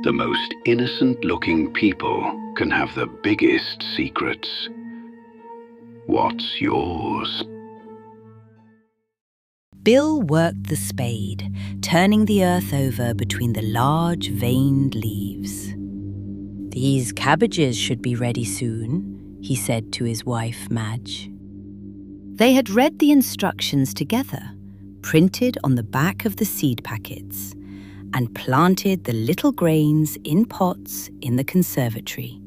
The most innocent-looking people can have the biggest secrets. What's yours? Bill worked the spade, turning the earth over between the large, veined leaves. "These cabbages should be ready soon," he said to his wife, Madge. They had read the instructions together, printed on the back of the seed packets, and planted the little grains in pots in the conservatory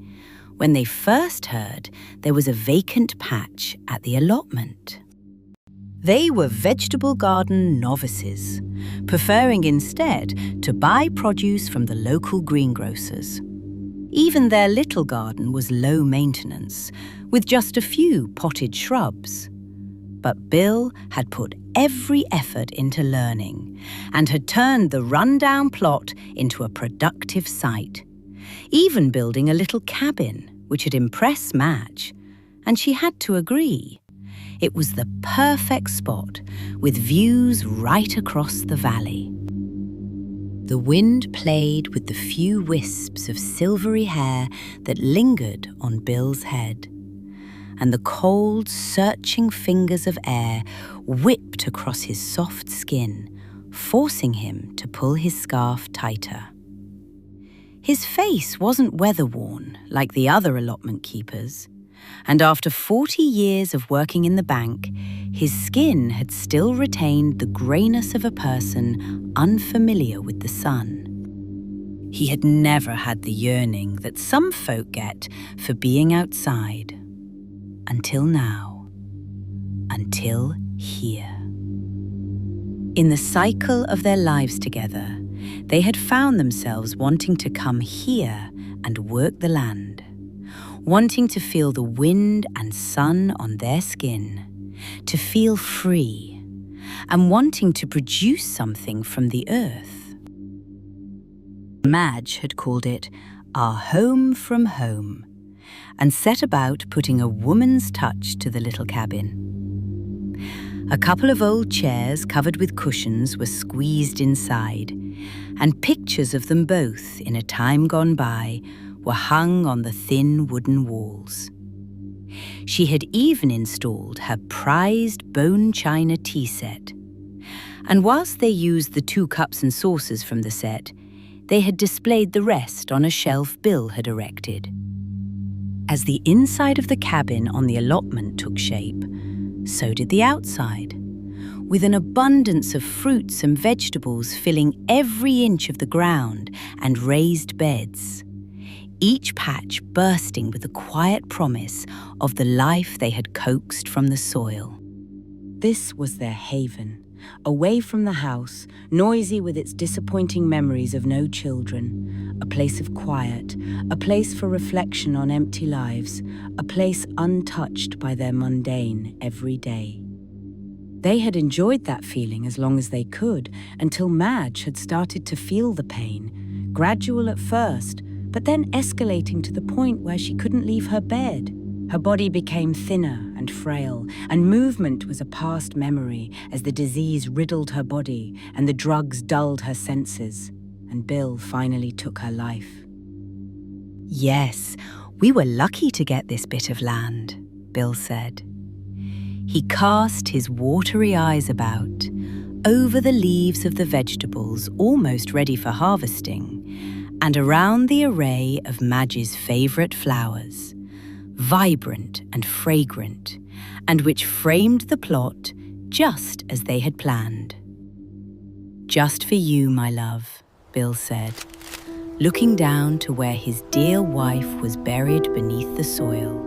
when they first heard there was a vacant patch at the allotment. They were vegetable garden novices, preferring instead to buy produce from the local greengrocers. Even their little garden was low maintenance, with just a few potted shrubs. But Bill had put every effort into learning and had turned the run-down plot into a productive site, even building a little cabin, which had impressed Madge, and she had to agree. It was the perfect spot, with views right across the valley. The wind played with the few wisps of silvery hair that lingered on Bill's head, and the cold, searching fingers of air whipped across his soft skin, forcing him to pull his scarf tighter. His face wasn't weather-worn like the other allotment keepers, and after 40 years of working in the bank, his skin had still retained the greyness of a person unfamiliar with the sun. He had never had the yearning that some folk get for being outside. Until now. Until here. In the cycle of their lives together, they had found themselves wanting to come here and work the land, wanting to feel the wind and sun on their skin, to feel free, and wanting to produce something from the earth. Madge had called it our home from home, and set about putting a woman's touch to the little cabin. A couple of old chairs covered with cushions were squeezed inside, and pictures of them both in a time gone by were hung on the thin wooden walls. She had even installed her prized bone china tea set, and whilst they used the 2 cups and saucers from the set, they had displayed the rest on a shelf Bill had erected. As the inside of the cabin on the allotment took shape, so did the outside, with an abundance of fruits and vegetables filling every inch of the ground and raised beds, each patch bursting with the quiet promise of the life they had coaxed from the soil. This was their haven, away from the house, noisy with its disappointing memories of no children, a place of quiet, a place for reflection on empty lives, a place untouched by their mundane every day. They had enjoyed that feeling as long as they could, until Madge had started to feel the pain, gradual at first, but then escalating to the point where she couldn't leave her bed. Her body became thinner and frail, and movement was a past memory as the disease riddled her body and the drugs dulled her senses, and Bill finally took her life. "Yes, we were lucky to get this bit of land," Bill said. He cast his watery eyes about, over the leaves of the vegetables almost ready for harvesting, and around the array of Madge's favourite flowers, vibrant and fragrant, and which framed the plot just as they had planned. "Just for you, my love," Bill said, looking down to where his dear wife was buried beneath the soil.